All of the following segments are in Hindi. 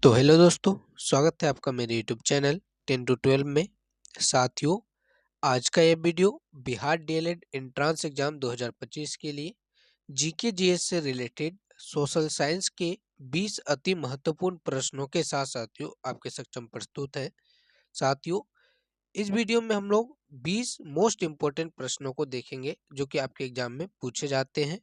तो हेलो दोस्तों, स्वागत है आपका मेरे यूट्यूब चैनल 10 टू 12 में। साथियों, आज का ये video Bihar DElEd entrance exam 2025 के लिए जीके जीएस से रिलेटेड सोशल साइंस के 20 अति महत्वपूर्ण प्रश्नों के साथ साथियों आपके सक्षम प्रस्तुत है। साथियों, इस वीडियो में हम लोग 20 मोस्ट इम्पोर्टेंट प्रश्नों को देखेंगे जो कि आपके एग्जाम में पूछे जाते हैं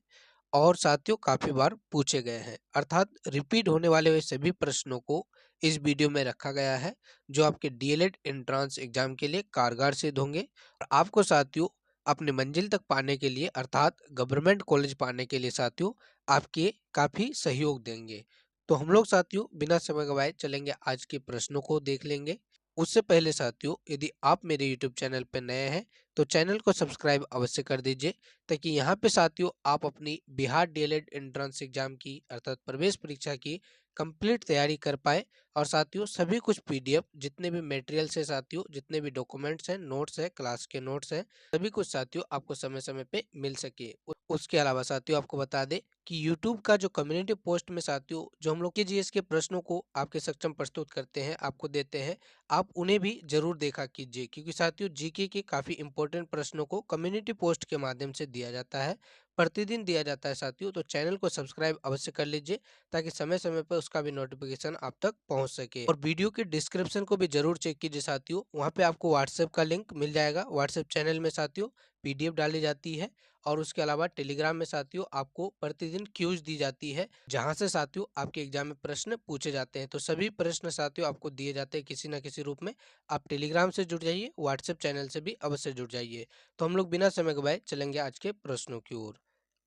और साथियों काफी बार पूछे गए हैं, अर्थात रिपीट होने वाले वे सभी प्रश्नों को इस वीडियो में रखा गया है जो आपके डीएलएड एंट्रेंस एग्जाम के लिए कारगर सिद्ध होंगे और आपको साथियों अपने मंजिल तक पाने के लिए अर्थात गवर्नमेंट कॉलेज पाने के लिए साथियों आपके काफी सहयोग देंगे। तो हम लोग साथियों बिना समय गवाए चलेंगे, आज के प्रश्नों को देख लेंगे। उससे पहले साथियों, यदि आप मेरे यूट्यूब चैनल पर नए हैं तो चैनल को सब्सक्राइब अवश्य कर दीजिए, ताकि यहाँ पे साथियों आप अपनी बिहार डीएलएड एंट्रेंस एग्जाम की अर्थात प्रवेश परीक्षा की कंप्लीट तैयारी कर पाए। और साथियों सभी कुछ पीडीएफ जितने भी मटेरियल्स है साथियों, जितने भी डॉक्यूमेंट्स हैं, नोट्स है, क्लास के नोट्स हैं, सभी कुछ साथियों आपको समय समय पे मिल सके। उसके अलावा साथियों आपको बता दें कि YouTube का जो कम्युनिटी पोस्ट में साथियों जो हम लोग के जीएस के प्रश्नों को आपके सक्षम प्रस्तुत करते हैं, आपको देते हैं, आप उन्हें भी जरूर देखा कीजिए, क्योंकि साथियों जीके के काफी इंपॉर्टेंट प्रश्नों को कम्युनिटी पोस्ट के माध्यम से दिया जाता है, प्रतिदिन दिया जाता है साथियों। तो चैनल को सब्सक्राइब अवश्य कर लीजिए ताकि समय समय पर उसका भी नोटिफिकेशन आप तक पहुंच सके। और वीडियो के डिस्क्रिप्शन को भी जरूर चेक कीजिए साथियों, वहां पे आपको व्हाट्सएप का लिंक मिल जाएगा। व्हाट्सएप चैनल में साथियों पीडीएफ डाली जाती है और उसके अलावा टेलीग्राम में साथियों आपको प्रतिदिन क्यूज दी जाती है, जहां से साथियों आपके एग्जाम में प्रश्न पूछे जाते हैं। तो सभी प्रश्न साथियों आपको दिए जाते हैं किसी न किसी रूप में। आप टेलीग्राम से जुड़ जाइए, व्हाट्सएप चैनल से भी अवश्य जुड़ जाइए। तो हम लोग बिना समय गवाए चलेंगे आज के प्रश्नों की ओर।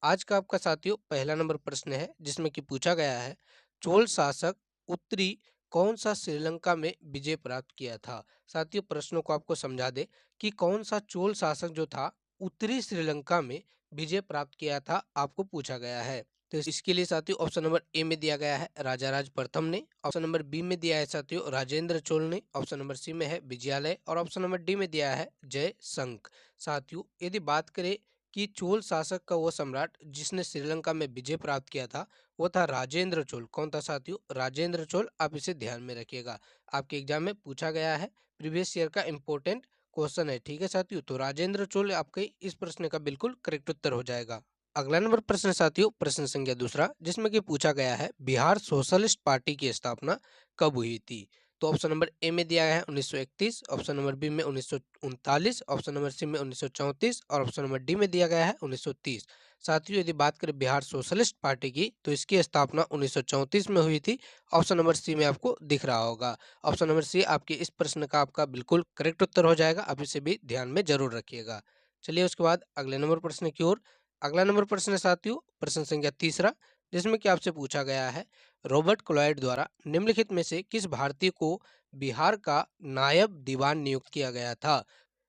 आज का आपका साथियों पहला नंबर प्रश्न है, जिसमें कि पूछा गया है, चोल शासक उत्तरी कौन सा श्रीलंका में विजय प्राप्त किया था। साथियों प्रश्नों को आपको समझा दे कि कौन सा चोल शासक जो था उत्तरी श्रीलंका में विजय प्राप्त किया था, आपको पूछा गया है। तो इसके लिए साथियों ऑप्शन नंबर ए में दिया गया है राजाराज प्रथम ने, ऑप्शन नंबर बी में दिया है साथियों राजेंद्र चोल ने, ऑप्शन नंबर सी में है विजयालय और ऑप्शन नंबर डी में दिया है जय शंख। साथियों यदि बात करें कि चोल शासक का वो सम्राट जिसने श्रीलंका में विजय प्राप्त किया था, वो था राजेंद्र चोल। कौन था साथियों? राजेंद्र चोल। आप इसे ध्यान में रखिएगा, आपके एग्जाम में पूछा गया है, प्रीवियस ईयर का इंपॉर्टेंट क्वेश्चन है। ठीक है साथियों, तो राजेंद्र चोल आपके इस प्रश्न का बिल्कुल करेक्ट उत्तर हो जाएगा। अगला नंबर प्रश्न साथियों प्रश्न संख्या दूसरा, जिसमें कि पूछा गया है बिहार सोशलिस्ट पार्टी की स्थापना कब हुई थी। तो ऑप्शन नंबर ए में दिया है 1931, ऑप्शन नंबर बी में 1939, ऑप्शन नंबर सी में 1934 और ऑप्शन नंबर डी में दिया गया है 1930। साथियों यदि बात करें बिहार सोशलिस्ट पार्टी की, तो इसकी स्थापना 1934 में हुई थी। ऑप्शन नंबर सी में आपको दिख रहा होगा। ऑप्शन नंबर सी आपके इस प्रश्न का आपका बिल्कुल करेक्ट उत्तर हो जाएगा, आप इसे भी ध्यान में जरूर रखिएगा। चलिए उसके बाद अगले नंबर प्रश्न की ओर। अगला नंबर प्रश्न है साथियों प्रश्न संख्या तीसरा, जिसमें कि आपसे पूछा गया है, रॉबर्ट क्लाइड द्वारा निम्नलिखित में से किस भारतीय को बिहार का नायब दीवान नियुक्त किया गया था।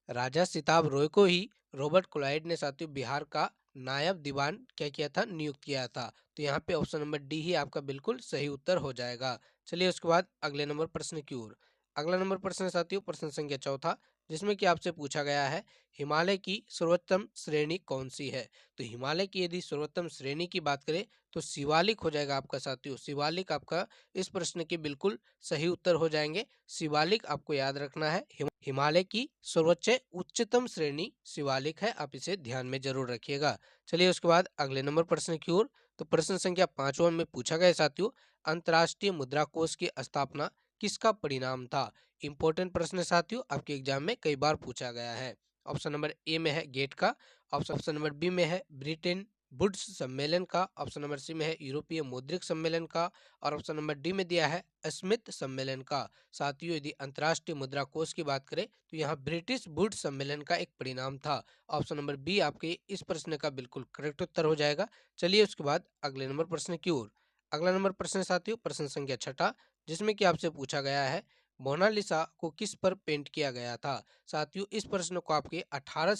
राजा सिताब रॉय को ही रॉबर्ट क्लाइड ने साथियों बिहार का नायब दीवान क्या किया था, नियुक्त किया था। तो यहाँ पे ऑप्शन नंबर डी ही आपका बिल्कुल सही उत्तर हो जाएगा। चलिए उसके बाद अगले नंबर प्रश्न की ओर। अगला नंबर प्रश्न है साथियों प्रश्न संख्या चौथा, जिसमें कि आपसे पूछा गया है, हिमालय की सर्वोत्तम श्रेणी कौन सी है। तो हिमालय की यदि सर्वोत्तम श्रेणी की बात करें तो शिवालिक हो जाएगा आपका साथियों। शिवालिक आपका इस प्रश्न के बिल्कुल सही उत्तर हो जाएंगे। शिवालिक आपको याद रखना है, हिमालय की सर्वोच्च उच्चतम श्रेणी शिवालिक है, आप इसे ध्यान में जरूर रखिएगा। चलिए उसके बाद अगले नंबर प्रश्न की ओर। तो प्रश्न संख्या 5 में पूछा गया साथियों, अंतर्राष्ट्रीय मुद्रा कोष की स्थापना किसका परिणाम था। इंपॉर्टेंट प्रश्न है साथियों, आपके एग्जाम में कई बार पूछा गया है। ऑप्शन नंबर ए में है गेट का, ऑप्शन नंबर बी में है ब्रिटेन वुड्स सम्मेलन का, ऑप्शन नंबर सी में है यूरोपीय मौद्रिक सम्मेलन का और ऑप्शन नंबर डी में दिया है स्मिथ सम्मेलन का। साथियों यदि अंतर्राष्ट्रीय मुद्रा कोष की बात करें तो यहाँ ब्रिटिश वुड्स सम्मेलन का एक परिणाम था। ऑप्शन नंबर बी आपके इस प्रश्न का बिल्कुल करेक्ट उत्तर हो जाएगा। चलिए उसके बाद अगले नंबर प्रश्न की ओर। अगला नंबर प्रश्न साथियों प्रश्न संख्या छठा, जिसमें कि आपसे पूछा गया है, मोनालिसा को किस पर पेंट किया गया था। साथियों इस प्रश्न को आपके 18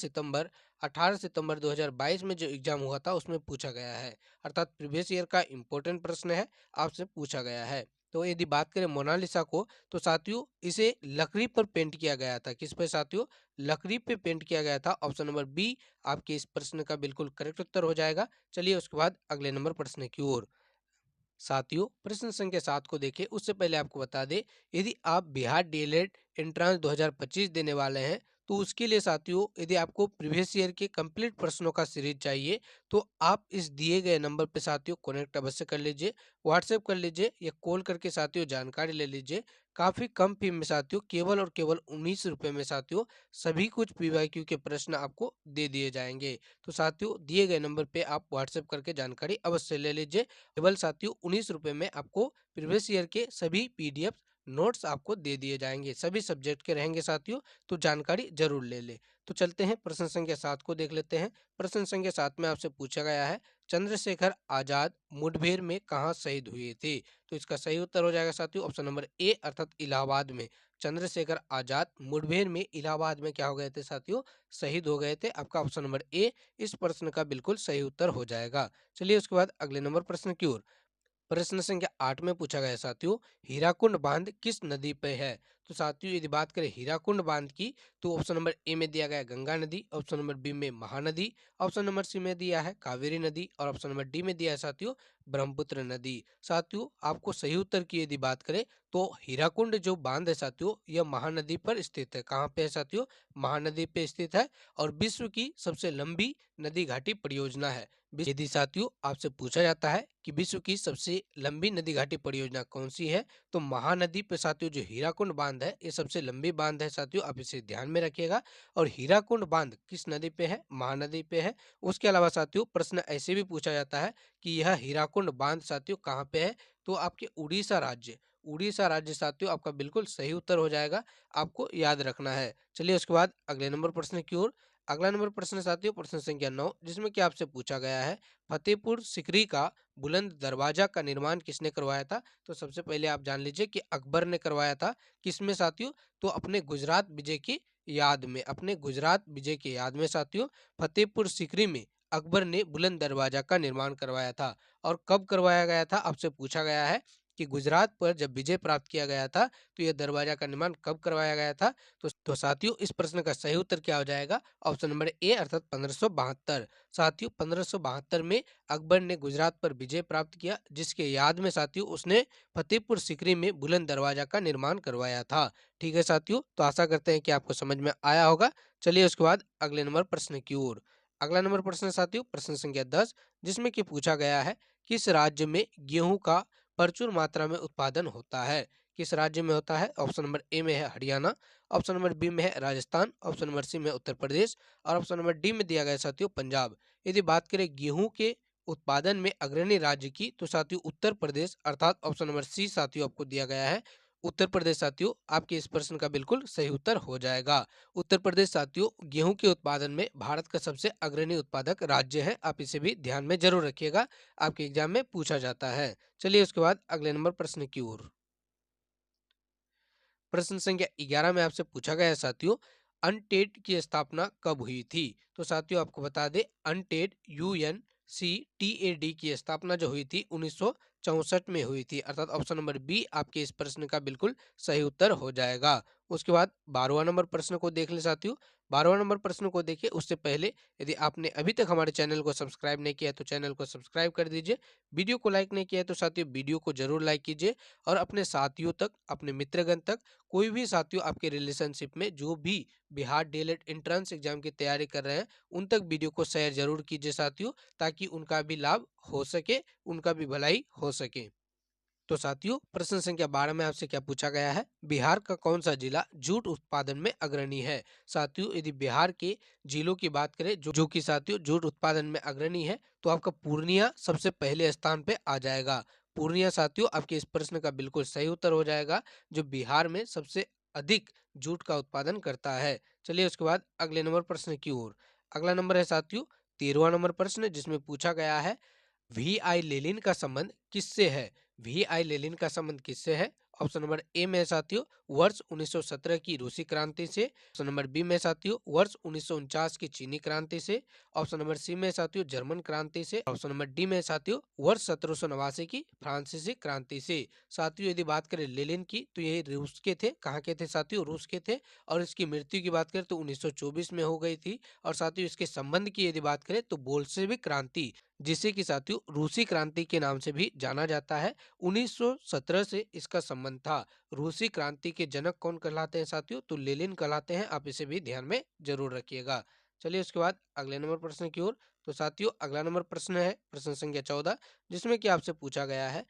सितंबर 2022 में जो एग्जाम हुआ था उसमें पूछा गया है, अर्थात प्रीवियस ईयर का इंपॉर्टेंट प्रश्न है, आपसे पूछा गया है। तो यदि बात करें मोनालिसा को, तो साथियों इसे लकड़ी पर पेंट किया गया था। किस पे साथियों? लकड़ी पे पेंट किया गया था। ऑप्शन नंबर बी आपके इस प्रश्न का बिल्कुल करेक्ट उत्तर हो जाएगा। चलिए उसके बाद अगले नंबर प्रश्न की ओर। साथियों प्रश्न संख्या 7 को देखें उससे पहले आपको बता दें, यदि आप बिहार डीएलएड एंट्रांस 2025 देने वाले हैं तो उसके लिए साथियों यदि आपको प्रीवियस ईयर के कंप्लीट प्रश्नों का सीरीज चाहिए तो आप इस दिए गए नंबर पे साथियों कनेक्ट अवश्य कर लीजिए, व्हाट्सएप कर लीजिए या कॉल करके साथियों जानकारी ले लीजिए। काफी कम फी में साथियों केवल और केवल 19 रुपए में साथियों सभी कुछ पीवाईक्यू के प्रश्न आपको दे दिए जाएंगे। तो साथियों दिए गए नंबर पे आप व्हाट्सएप करके जानकारी अवश्य ले लीजिए। केवल साथियों 19 रुपए में आपको प्रीवियस ईयर के सभी पीडीएफ नोट्स आपको दे दिए जाएंगे, सभी सब्जेक्ट के रहेंगे साथियों, तो जानकारी जरूर ले ले। तो चलते हैं प्रश्न संख्या 7 को देख लेते हैं। प्रश्न संख्या 7 में आपसे पूछा गया है चंद्रशेखर आजाद मुठभेड़ में कहाँ शहीद हुए थे। तो इसका सही उत्तर हो जाएगा साथियों ऑप्शन नंबर ए अर्थात इलाहाबाद में। चंद्रशेखर आजाद मुठभेड़ में इलाहाबाद में क्या हो गए थे साथियों, शहीद हो गए थे। आपका ऑप्शन नंबर ए इस प्रश्न का बिल्कुल सही उत्तर हो जाएगा। चलिए उसके बाद अगले नंबर प्रश्न की ओर। प्रश्न संख्या 8 में पूछा गया साथियों हीराकुंड बांध किस नदी पे है। तो साथियों यदि बात करें हीराकुंड बांध की तो ऑप्शन नंबर ए में दिया गया गंगा नदी, ऑप्शन नंबर बी में महानदी, ऑप्शन नंबर सी में दिया है कावेरी नदी और ऑप्शन नंबर डी में दिया है साथियों ब्रह्मपुत्र नदी। साथियों आपको सही उत्तर की यदि बात करें तो हीराकुंड जो बांध है साथियों यह महानदी पर स्थित है। कहाँ पे है साथियों, महानदी पे स्थित है और विश्व की सबसे लंबी नदी घाटी परियोजना है। यदि साथियों आपसे पूछा जाता है कि विश्व की सबसे लंबी नदी घाटी परियोजना कौन सी है तो महानदी पे साथियों जो हीराकुंड बांध है ये सबसे लंबी बांध है साथियों, आप इसे ध्यान में रखिएगा। और हीराकुंड बांध किस नदी पे है, महानदी पे है। उसके अलावा साथियों प्रश्न ऐसे भी पूछा जाता है कि यह हीराकुंड बांध साथियों कहाँ पे है, तो आपके उड़ीसा राज्य साथियों आपका बिल्कुल सही उत्तर हो जाएगा, आपको याद रखना है। चलिए उसके बाद अगले नंबर प्रश्न की ओर। अगला नंबर प्रश्न साथियों प्रश्न संख्या 9 जिसमें कि आपसे पूछा गया है फतेहपुर सिकरी का बुलंद दरवाजा का निर्माण किसने करवाया था। तो सबसे पहले आप जान लीजिए कि अकबर ने करवाया था। किसमें साथियों, तो अपने गुजरात विजय की याद में, अपने गुजरात विजय की याद में साथियों फतेहपुर सिकरी में अकबर ने बुलंद दरवाजा का निर्माण करवाया था। और कब करवाया गया था आपसे पूछा गया है कि गुजरात पर जब विजय प्राप्त किया गया था तो यह दरवाजा का निर्माण कब करवाया गया था। तो साथियों इस प्रश्न का सही उत्तर क्या हो जाएगा, ऑप्शन नंबर ए अर्थात 1572। साथियों 1572 में अकबर ने गुजरात पर विजय प्राप्त किया जिसके याद में साथियों उसने फतेहपुर सिकरी में बुलंद दरवाजा का निर्माण करवाया था। ठीक है साथियों, तो आशा करते हैं कि आपको समझ में आया होगा। चलिए उसके बाद अगले नंबर प्रश्न की ओर। अगला नंबर प्रश्न साथियों प्रश्न संख्या 10 जिसमें कि पूछा गया है किस राज्य में गेहूं का प्रचुर मात्रा में उत्पादन होता है। किस राज्य में होता है, ऑप्शन नंबर ए में है हरियाणा, ऑप्शन नंबर बी में है राजस्थान, ऑप्शन नंबर सी में उत्तर प्रदेश और ऑप्शन नंबर डी में दिया गया साथियों पंजाब। यदि बात करें गेहूं के उत्पादन में अग्रणी राज्य की तो साथियों उत्तर प्रदेश अर्थात ऑप्शन नंबर सी साथियों आपको दिया गया है उत्तर प्रदेश। साथियों आपके इस प्रश्न का बिल्कुल सही उत्तर हो जाएगा। उत्तर प्रदेश साथियों गेहूं के उत्पादन में भारत का सबसे अग्रणी उत्पादक राज्य है, आप इसे भी ध्यान में जरूर रखिएगा, आपके एग्जाम में पूछा जाता है। चलिए उसके बाद अगले नंबर प्रश्न की ओर। प्रश्न संख्या 11 में आपसे पूछा गया है साथियों अनटेड की स्थापना कब हुई थी। तो साथियों आपको बता दें अनटेड UNCTAD की स्थापना जो हुई थी 1964 में हुई थी, अर्थात ऑप्शन नंबर बी आपके इस प्रश्न का बिल्कुल सही उत्तर हो जाएगा। उसके बाद 12वां नंबर प्रश्न को देख ले साथियों। 12वां नंबर प्रश्न को देखिए उससे पहले यदि आपने अभी तक हमारे चैनल को सब्सक्राइब नहीं किया तो चैनल को सब्सक्राइब कर दीजिए। वीडियो को लाइक नहीं किया तो साथियों वीडियो को जरूर लाइक कीजिए और अपने साथियों तक, अपने मित्रगण तक, कोई भी साथियों आपके रिलेशनशिप में जो भी बिहार डीएलएड एंट्रेंस एग्जाम की तैयारी कर रहे हैं उन तक वीडियो को शेयर जरूर कीजिए साथियों, ताकि उनका भी लाभ हो सके, उनका भी भलाई हो सके। तो साथियों प्रश्न संख्या 12 में आपसे क्या पूछा गया है, बिहार का कौन सा जिला जूट उत्पादन में अग्रणी है। साथियों यदि बिहार के जिलों की बात करें जो कि साथियों जूट उत्पादन में अग्रणी है तो आपका पूर्णिया सबसे पहले स्थान पे आ जाएगा। पूर्णिया साथियों आपके इस प्रश्न का बिल्कुल सही उत्तर हो जाएगा, जो बिहार में सबसे अधिक जूट का उत्पादन करता है। चलिए उसके बाद अगले नंबर प्रश्न की ओर। अगला नंबर है साथियों 13वां नंबर प्रश्न जिसमें पूछा गया है VI लेनिन का संबंध किससे है। VI लेनिन का संबंध किससे है, ऑप्शन नंबर ए में है साथियों वर्ष 1917 की रूसी क्रांति से, ऑप्शन नंबर बी में साथियों वर्ष 1949 की चीनी क्रांति से, ऑप्शन नंबर सी में साथियों जर्मन क्रांति से, ऑप्शन नंबर डी में साथियों वर्ष 1789 की फ्रांसीसी क्रांति से। साथियों यदि बात करें लेनिन की तो ये रूस के थे, कहाँ के थे साथियों, रूस के थे। और इसकी मृत्यु की बात करें तो 1924 में हो गई थी। और साथियों इसके संबंध की यदि बात करें तो बोल्शेविक क्रांति जिसे कि साथियों रूसी क्रांति के नाम से भी जाना जाता है। 1917 से इसका संबंध था। रूसी क्रांति के जनक कौन कहलाते हैं साथियों? तो लेनिन कहलाते हैं। आप इसे भी ध्यान में जरूर रखिएगा। चलिए उसके बाद अगले नंबर प्रश्न की ओर। तो साथियों अगला नंबर प्रश्न है प्रश्न संख्या 14, जिसमें कि आपसे पूछा गया है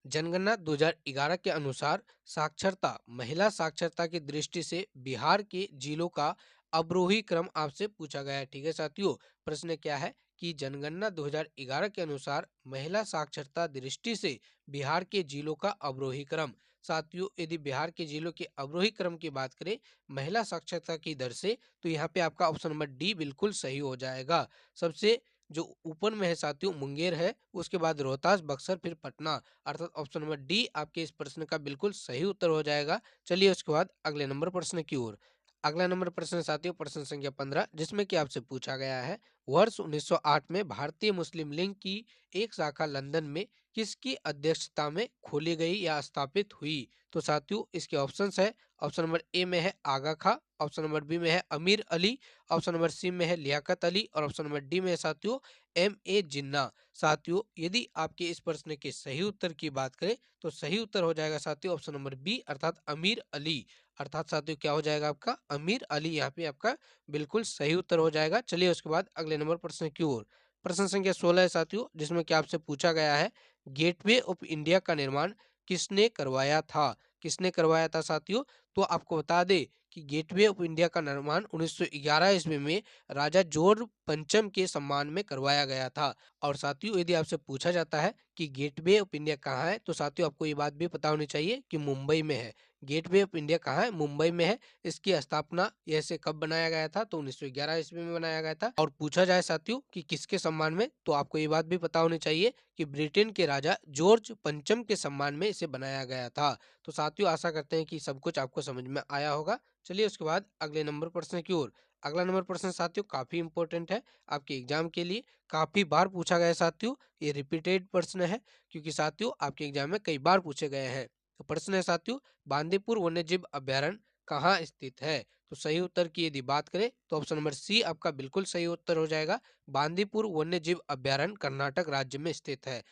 जनगणना 2011 के अनुसार साक्षरता, महिला साक्षरता की दृष्टि से बिहार के जिलों का अवरोही क्रम आपसे पूछा गया है। ठीक है साथियों, प्रश्न क्या है कि जनगणना 2011 के अनुसार महिला साक्षरता दृष्टि से बिहार के जिलों का अवरोही क्रम। साथियों यदि बिहार के जिलों के अवरोही क्रम की बात करें महिला साक्षरता की दर से, तो यहाँ पे आपका ऑप्शन नंबर डी बिल्कुल सही हो जाएगा। सबसे जो ऊपर में है साथियों मुंगेर है, उसके बाद रोहतास, बक्सर, फिर पटना, अर्थात ऑप्शन नंबर डी आपके इस प्रश्न का बिल्कुल सही उत्तर हो जाएगा। चलिए उसके बाद अगले नंबर प्रश्न की ओर। अगला नंबर प्रश्न साथियों प्रश्न संख्या 15, जिसमें कि आपसे पूछा गया है वर्ष 1908 में भारतीय मुस्लिम लीग की एक शाखा लंदन में किसकी अध्यक्षता में खोली गई या स्थापित हुई? तो साथियों इसके ऑप्शंस है। ऑप्शन नंबर ए में है आगा खां, ऑप्शन नंबर बी में है अमीर अली, ऑप्शन नंबर सी में है लियाकत अली और ऑप्शन नंबर डी में है साथियों एम ए जिन्ना। साथियों यदि आपके इस प्रश्न के सही उत्तर की बात करें तो सही उत्तर हो जाएगा साथियों ऑप्शन नंबर बी अर्थात अमीर अली। अर्थात साथियों क्या हो जाएगा आपका अमीर अली, यहाँ पे आपका बिल्कुल सही उत्तर हो जाएगा। चलिए उसके बाद अगले नंबर प्रश्न की ओर। प्रश्न संख्या 16 है साथियों, जिसमें कि आपसे पूछा गया है गेटवे ऑफ इंडिया का निर्माण किसने करवाया था? किसने करवाया था साथियों? तो आपको बता दे कि गेटवे ऑफ इंडिया का निर्माण 1911 ईस्वी में राजा जॉर्ज पंचम के सम्मान में करवाया गया था। और साथियों यदि आपसे पूछा जाता है कि गेटवे ऑफ इंडिया कहाँ है, तो साथियों आपको ये बात भी पता होनी चाहिए कि मुंबई में है। गेटवे ऑफ इंडिया कहाँ है? मुंबई में है। इसकी स्थापना ऐसे कब बनाया गया था? तो 1911 ईस्वी में बनाया गया था। और पूछा जाए साथियों कि किसके सम्मान में, तो आपको ये बात भी पता होनी चाहिए कि ब्रिटेन के राजा जॉर्ज पंचम के सम्मान में इसे बनाया गया था। तो साथियों आशा करते हैं कि सब कुछ आपको समझ में आया होगा। चलिए उसके बाद अगले नंबर प्रश्न की ओर। अगला नंबर प्रश्न साथियों काफी इंपॉर्टेंट है आपके एग्जाम के लिए, काफी बार पूछा गया है साथियों। ये रिपीटेड प्रश्न है क्योंकि साथियों आपके एग्जाम में कई बार पूछे गए हैं। तो प्रश्न है साथियों बांदीपुर वन्यजीव अभ्यारण्य कहाँ स्थित है? तो सही उत्तर की यदि बात करें तो ऑप्शन नंबर सी आपका बिल्कुल सही उत्तर हो जाएगा। बांदीपुर वन्यजीव अभ्यारण्य कर्नाटक राज्य में स्थित है।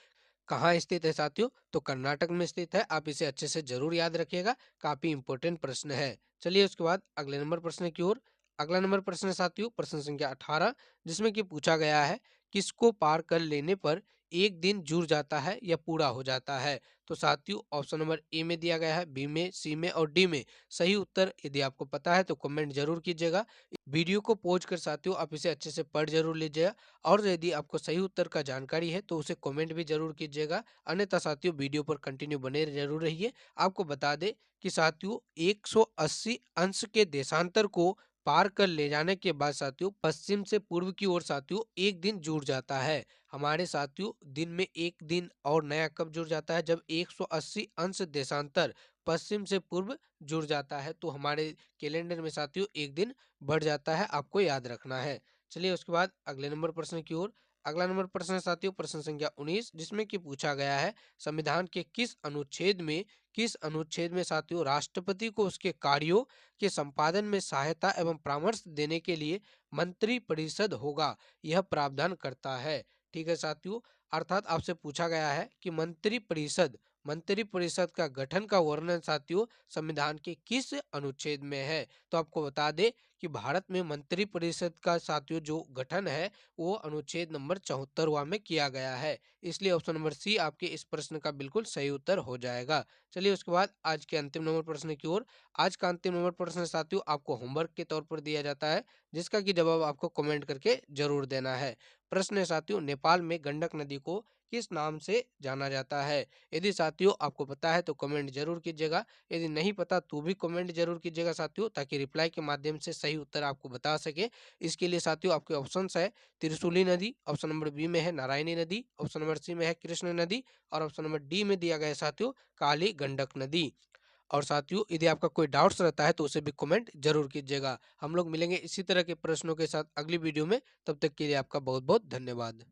कहाँ स्थित है साथियों? तो कर्नाटक में स्थित है। आप इसे अच्छे से जरूर याद रखिएगा, काफी इंपॉर्टेंट प्रश्न है। चलिए उसके बाद अगले नंबर प्रश्न की ओर। अगला नंबर प्रश्न साथियों प्रश्न संख्या 18, जिसमें कि पूछा गया है किसको पार कर लेने पर एक दिन जुड़ जाता है या पूरा हो जाता है? तो साथियों ऑप्शन नंबर ए में दिया गया है, बी में, सी में और डी में। सही उत्तर यदि आपको पता है तो कमेंट जरूर कीजिएगा। वीडियो को पॉज कर साथियों आप इसे अच्छे से पढ़ जरूर लीजिएगा। और यदि आपको सही उत्तर का जानकारी है तो उसे कमेंट भी जरूर कीजिएगा। अन्यथा साथियों वीडियो पर कंटिन्यू बने जरूर रहिए। आपको बता दें कि साथियों 180 अंश के देशांतर को पार कर ले जाने के बाद साथियों पश्चिम से पूर्व की ओर साथियों एक दिन जुड़ जाता है। हमारे साथियों दिन में एक दिन और नया कब जुड़ जाता है? जब 180 अंश देशांतर पश्चिम से पूर्व जुड़ जाता है तो हमारे कैलेंडर में साथियों एक दिन बढ़ जाता है, आपको याद रखना है। चलिए उसके बाद अगले नंबर प्रश्न की ओर। अगला नंबर प्रश्न है साथियों प्रश्न संख्या 19, जिसमें कि पूछा गया है संविधान के किस अनुच्छेद में साथियों राष्ट्रपति को उसके कार्यों के संपादन में सहायता एवं परामर्श देने के लिए मंत्री परिषद होगा, यह प्रावधान करता है? ठीक है साथियों, अर्थात आपसे पूछा गया है कि मंत्री परिषद का गठन का वर्णन साथियों संविधान के किस अनुच्छेद में है? तो आपको बता दें कि भारत में मंत्री परिषद का साथियों जो गठन है वो अनुच्छेद नंबर 74वां में किया गया है। इसलिए ऑप्शन नंबर सी आपके इस प्रश्न का बिल्कुल सही उत्तर हो जाएगा। चलिए उसके बाद आज के अंतिम नंबर प्रश्न की ओर। आज का अंतिम नंबर प्रश्न साथियों आपको होमवर्क के तौर पर दिया जाता है, जिसका कि जवाब आपको कमेंट करके जरूर देना है। प्रश्न है साथियों नेपाल में गंडक नदी को किस नाम से जाना जाता है? यदि साथियों आपको पता है तो कमेंट जरूर कीजिएगा, यदि नहीं पता तो भी कमेंट जरूर कीजिएगा साथियों, ताकि रिप्लाई के माध्यम से सही उत्तर आपको बता सके। इसके लिए साथियों आपके ऑप्शंस है त्रिशूली नदी, ऑप्शन नंबर बी में है नारायणी नदी, ऑप्शन नंबर सी में है कृष्ण नदी और ऑप्शन नंबर डी में दिया गया है साथियों काली गंडक नदी। और साथियों यदि आपका कोई डाउट्स रहता है तो उसे भी कमेंट जरूर कीजिएगा। हम लोग मिलेंगे इसी तरह के प्रश्नों के साथ अगली वीडियो में, तब तक के लिए आपका बहुत बहुत धन्यवाद।